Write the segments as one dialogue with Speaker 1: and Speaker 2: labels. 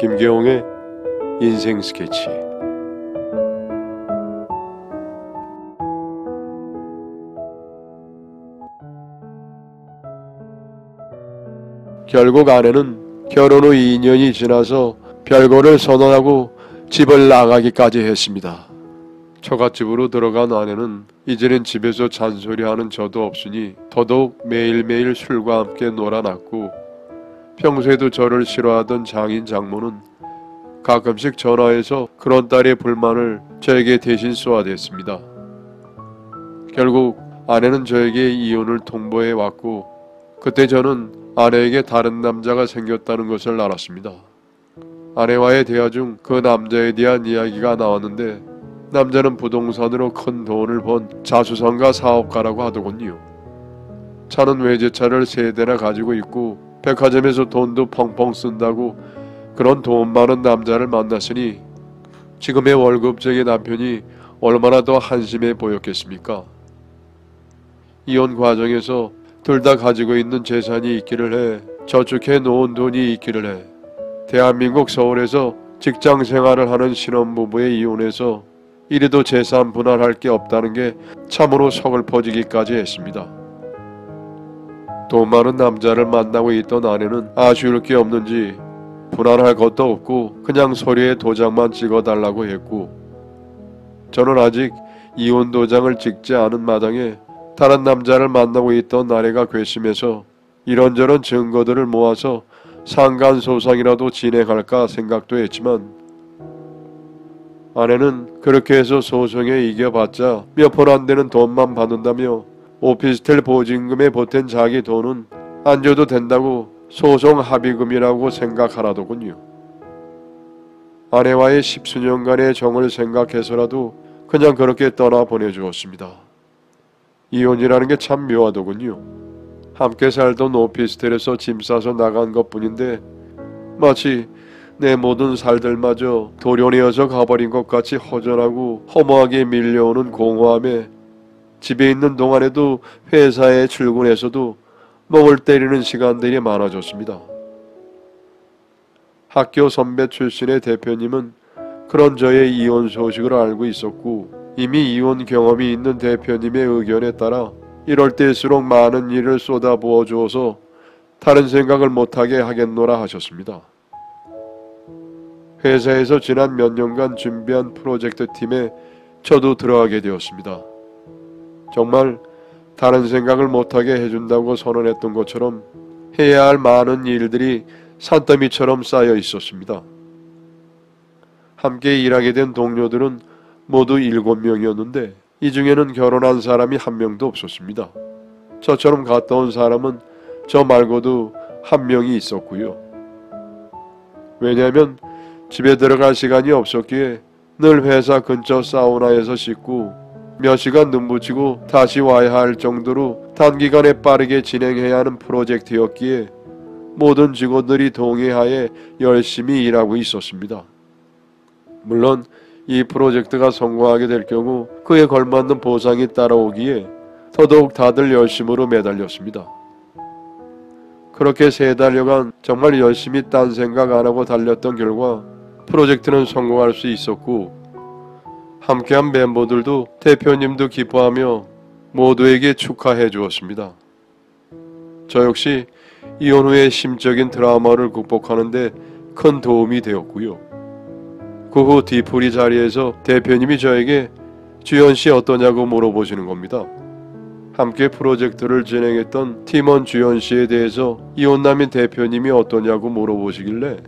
Speaker 1: 김계홍의 인생 스케치. 결국 아내는 결혼 후 2년이 지나서 별거를 선언하고 집을 나가기까지 했습니다. 처갓집으로 들어간 아내는 이제는 집에서 잔소리하는 저도 없으니 더더욱 매일매일 술과 함께 놀아났고, 평소에도 저를 싫어하던 장인 장모는 가끔씩 전화해서 그런 딸의 불만을 저에게 대신 쏘아댔습니다. 결국 아내는 저에게 이혼을 통보해 왔고, 그때 저는 아내에게 다른 남자가 생겼다는 것을 알았습니다. 아내와의 대화 중 그 남자에 대한 이야기가 나왔는데, 남자는 부동산으로 큰 돈을 번 자수성가 사업가라고 하더군요. 차는 외제차를 3대나 가지고 있고 백화점에서 돈도 펑펑 쓴다고 그런 돈 많은 남자를 만났으니 지금의 월급쟁이 남편이 얼마나 더 한심해 보였겠습니까? 이혼 과정에서 둘 다 가지고 있는 재산이 있기를 해 저축해 놓은 돈이 있기를 해 대한민국 서울에서 직장 생활을 하는 신혼부부의 이혼에서 이래도 재산 분할할 게 없다는 게 참으로 서글퍼지기까지 했습니다. 돈 많은 남자를 만나고 있던 아내는 아쉬울 게 없는지 분할할 것도 없고 그냥 서류에 도장만 찍어달라고 했고, 저는 아직 이혼 도장을 찍지 않은 마당에 다른 남자를 만나고 있던 아내가 괘씸해서 이런저런 증거들을 모아서 상간소상이라도 진행할까 생각도 했지만, 아내는 그렇게 해서 소송에 이겨봤자 몇 푼 안 되는 돈만 받는다며 오피스텔 보증금에 보탠 자기 돈은 안 줘도 된다고 소송 합의금이라고 생각하라더군요. 아내와의 10수년간의 정을 생각해서라도 그냥 그렇게 떠나 보내주었습니다. 이혼이라는 게 참 묘하더군요. 함께 살던 오피스텔에서 짐 싸서 나간 것뿐인데 마치 내 모든 살들마저 도련이어서 가버린 것 같이 허전하고 허무하게 밀려오는 공허함에 집에 있는 동안에도 회사에 출근해서도 멍을 때리는 시간들이 많아졌습니다. 학교 선배 출신의 대표님은 그런 저의 이혼 소식을 알고 있었고, 이미 이혼 경험이 있는 대표님의 의견에 따라 이럴 때일수록 많은 일을 쏟아부어 주어서 다른 생각을 못하게 하겠노라 하셨습니다. 회사에서 지난 몇 년간 준비한 프로젝트 팀에 저도 들어가게 되었습니다. 정말 다른 생각을 못하게 해준다고 선언했던 것처럼 해야 할 많은 일들이 산더미처럼 쌓여 있었습니다. 함께 일하게 된 동료들은 모두 7명이었는데 이 중에는 결혼한 사람이 1명도 없었습니다. 저처럼 갔다 온 사람은 저 말고도 1명이 있었고요. 왜냐하면 집에 들어갈 시간이 없었기에 늘 회사 근처 사우나에서 씻고 몇 시간 눈 붙이고 다시 와야 할 정도로 단기간에 빠르게 진행해야 하는 프로젝트였기에 모든 직원들이 동의하에 열심히 일하고 있었습니다. 물론 이 프로젝트가 성공하게 될 경우 그에 걸맞는 보상이 따라오기에 더더욱 다들 열심으로 매달렸습니다. 그렇게 3달여간 정말 열심히 딴 생각 안 하고 달렸던 결과 프로젝트는 성공할 수 있었고, 함께한 멤버들도 대표님도 기뻐하며 모두에게 축하해 주었습니다. 저 역시 이혼 후의 심적인 트라우마를 극복하는 데 큰 도움이 되었고요. 그 후 뒤풀이 자리에서 대표님이 저에게 주연씨 어떠냐고 물어보시는 겁니다. 함께 프로젝트를 진행했던 팀원 주연씨에 대해서 이혼남인 대표님이 어떠냐고 물어보시길래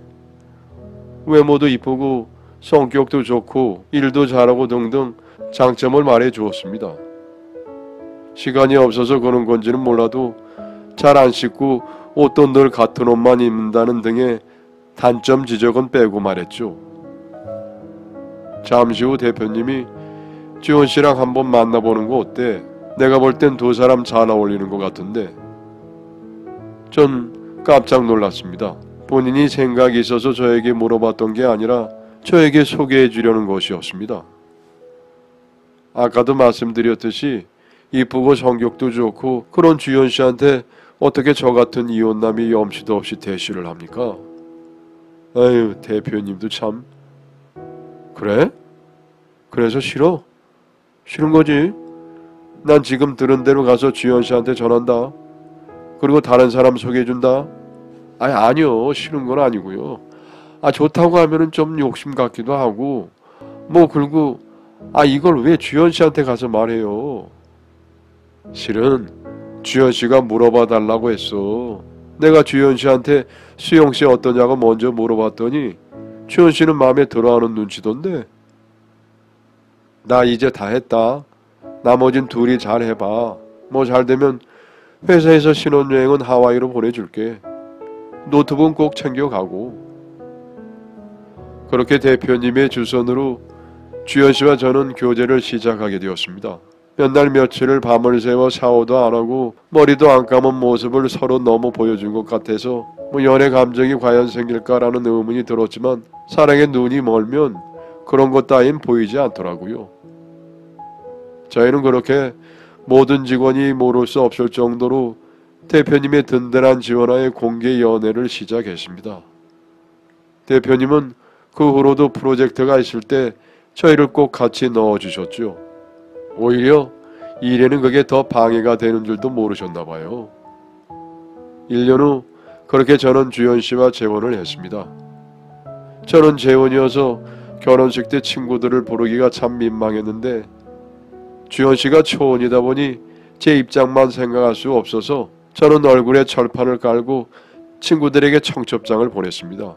Speaker 1: 외모도 이쁘고 성격도 좋고 일도 잘하고 등등 장점을 말해 주었습니다. 시간이 없어서 그런 건지는 몰라도 잘 안 씻고 옷도 늘 같은 옷만 입는다는 등의 단점 지적은 빼고 말했죠. 잠시 후 대표님이 주연씨랑 한번 만나보는 거 어때? 내가 볼 땐 두 사람 잘 어울리는 것 같은데. 전 깜짝 놀랐습니다. 본인이 생각이 있어서 저에게 물어봤던 게 아니라 저에게 소개해 주려는 것이었습니다. 아까도 말씀드렸듯이 이쁘고 성격도 좋고 그런 주연씨한테 어떻게 저 같은 이혼남이 염치도 없이 대시를 합니까? 아유, 대표님도 참. 그래? 그래서 싫어? 싫은 거지. 난 지금 들은 대로 가서 주연 씨한테 전한다. 그리고 다른 사람 소개해준다. 아니요. 싫은 건 아니고요. 좋다고 하면은 좀 욕심 같기도 하고. 그리고 이걸 왜 주연 씨한테 가서 말해요? 실은 주연 씨가 물어봐 달라고 했어. 내가 주연 씨한테 수영 씨 어떠냐고 먼저 물어봤더니 주연 씨는 마음에 들어하는 눈치던데. 나 이제 다 했다. 나머진 둘이 잘 해봐. 잘 되면 회사에서 신혼여행은 하와이로 보내줄게. 노트북은 꼭 챙겨가고. 그렇게 대표님의 주선으로 주연 씨와 저는 교제를 시작하게 되었습니다. 몇 날 며칠을 밤을 새워 샤워도 안 하고 머리도 안 감은 모습을 서로 너무 보여준 것 같아서 연애 감정이 과연 생길까라는 의문이 들었지만 사랑에 눈이 멀면 그런 것 따윈 보이지 않더라고요. 저희는 그렇게 모든 직원이 모를 수 없을 정도로 대표님의 든든한 지원하에 공개 연애를 시작했습니다. 대표님은 그 후로도 프로젝트가 있을 때 저희를 꼭 같이 넣어주셨죠. 오히려 일에는 그게 더 방해가 되는 줄도 모르셨나 봐요. 1년 후 그렇게 저는 주연 씨와 재혼을 했습니다. 저는 재혼이어서 결혼식 때 친구들을 부르기가 참 민망했는데 주연 씨가 초혼이다 보니 제 입장만 생각할 수 없어서 저는 얼굴에 철판을 깔고 친구들에게 청첩장을 보냈습니다.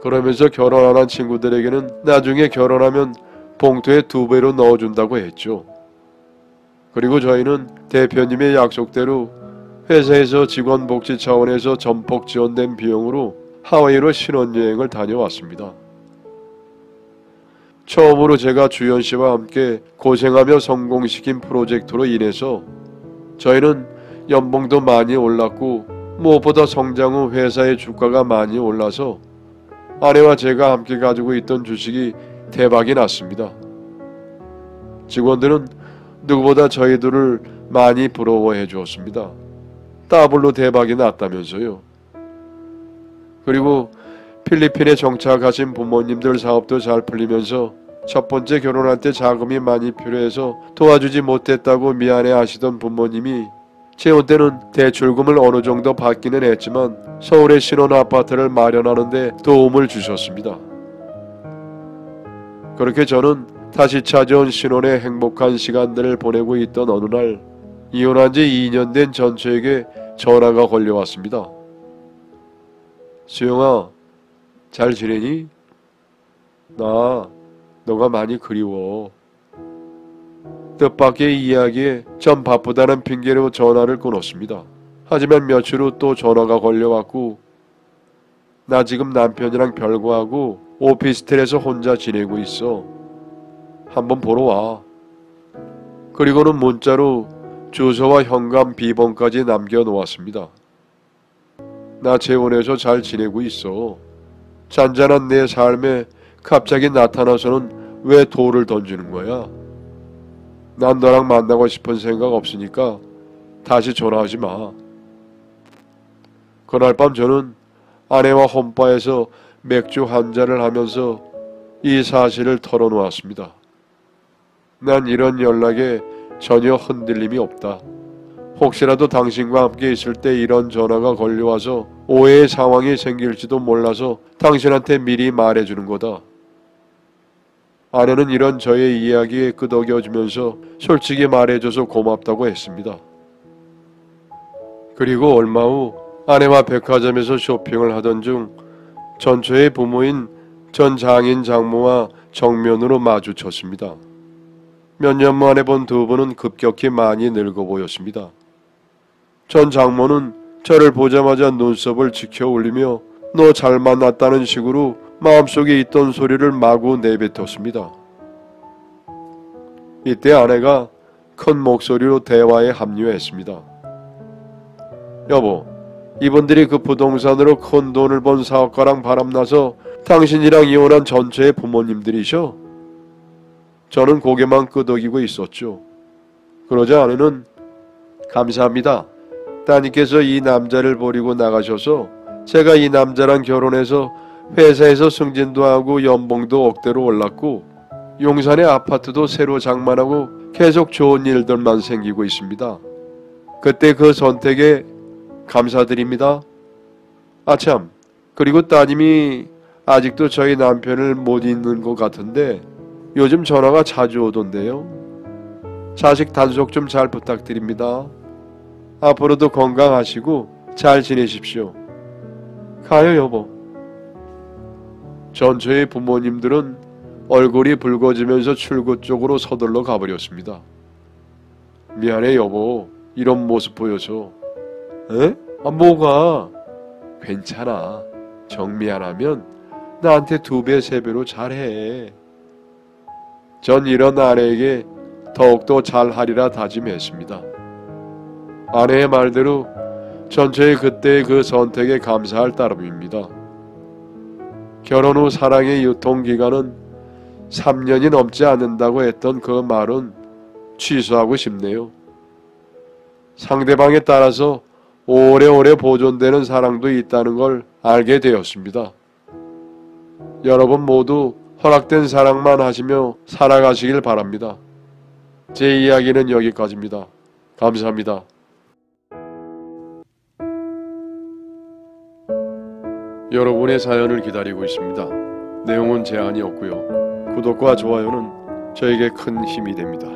Speaker 1: 그러면서 결혼 안 한 친구들에게는 나중에 결혼하면 봉투에 2배로 넣어준다고 했죠. 그리고 저희는 대표님의 약속대로 회사에서 직원복지 차원에서 전폭 지원된 비용으로 하와이로 신혼여행을 다녀왔습니다. 처음으로 제가 주연 씨와 함께 고생하며 성공시킨 프로젝트로 인해서 저희는 연봉도 많이 올랐고 무엇보다 성장 후 회사의 주가가 많이 올라서 아내와 제가 함께 가지고 있던 주식이 대박이 났습니다. 직원들은 누구보다 저희들을 많이 부러워해 주었습니다. 더블로 대박이 났다면서요. 그리고 필리핀에 정착하신 부모님들 사업도 잘 풀리면서 첫 번째 결혼할 때 자금이 많이 필요해서 도와주지 못했다고 미안해 하시던 부모님이 재혼 때는 대출금을 어느 정도 받기는 했지만 서울의 신혼 아파트를 마련하는 데 도움을 주셨습니다. 그렇게 저는 다시 찾아온 신혼의 행복한 시간들을 보내고 있던 어느 날 이혼한 지 2년 된 전처에게 전화가 걸려왔습니다. 수영아, 잘 지내니? 나 너가 많이 그리워. 뜻밖의 이야기에 전 바쁘다는 핑계로 전화를 끊었습니다. 하지만 며칠 후 또 전화가 걸려왔고 나 지금 남편이랑 별거하고 오피스텔에서 혼자 지내고 있어. 한번 보러 와. 그리고는 문자로 주소와 현관 비번까지 남겨놓았습니다. 나 재혼해서 잘 지내고 있어. 잔잔한 내 삶에 갑자기 나타나서는 왜 돌을 던지는 거야? 난 너랑 만나고 싶은 생각 없으니까 다시 전화하지 마. 그날 밤 저는 아내와 홈바에서 맥주 한 잔을 하면서 이 사실을 털어놓았습니다. 난 이런 연락에 전혀 흔들림이 없다. 혹시라도 당신과 함께 있을 때 이런 전화가 걸려와서 오해의 상황이 생길지도 몰라서 당신한테 미리 말해주는 거다. 아내는 이런 저의 이야기에 끄덕여주면서 솔직히 말해줘서 고맙다고 했습니다. 그리고 얼마 후 아내와 백화점에서 쇼핑을 하던 중 전처의 부모인 전 장인 장모와 정면으로 마주쳤습니다. 몇 년 만에 본 두 분은 급격히 많이 늙어 보였습니다. 전 장모는 저를 보자마자 눈썹을 치켜 올리며 너 잘 만났다는 식으로 마음속에 있던 소리를 마구 내뱉었습니다. 이때 아내가 큰 목소리로 대화에 합류했습니다. 여보, 이분들이 그 부동산으로 큰 돈을 번 사업가랑 바람나서 당신이랑 이혼한 전체의 부모님들이셔? 저는 고개만 끄덕이고 있었죠. 그러자 아내는 감사합니다. 따님께서 이 남자를 버리고 나가셔서 제가 이 남자랑 결혼해서 회사에서 승진도 하고 연봉도 억대로 올랐고 용산에 아파트도 새로 장만하고 계속 좋은 일들만 생기고 있습니다. 그때 그 선택에 감사드립니다. 아참, 그리고 따님이 아직도 저희 남편을 못 잊는 것 같은데 요즘 전화가 자주 오던데요. 자식 단속 좀 잘 부탁드립니다. 앞으로도 건강하시고 잘 지내십시오. 가요, 여보. 전처의 부모님들은 얼굴이 붉어지면서 출구 쪽으로 서둘러 가버렸습니다. 미안해, 여보. 이런 모습 보여서. 에? 아, 뭐가? 괜찮아. 정미안하면 나한테 2배, 3배로 잘해. 전 이런 아내에게 더욱더 잘하리라 다짐했습니다. 아내의 말대로 전처의 그때의 그 선택에 감사할 따름입니다. 결혼 후 사랑의 유통기간은 3년이 넘지 않는다고 했던 그 말은 취소하고 싶네요. 상대방에 따라서 오래오래 보존되는 사랑도 있다는 걸 알게 되었습니다. 여러분 모두 허락된 사랑만 하시며 살아가시길 바랍니다. 제 이야기는 여기까지입니다. 감사합니다. 여러분의 사연을 기다리고 있습니다. 내용은 제한이 없고요. 구독과 좋아요는 저에게 큰 힘이 됩니다.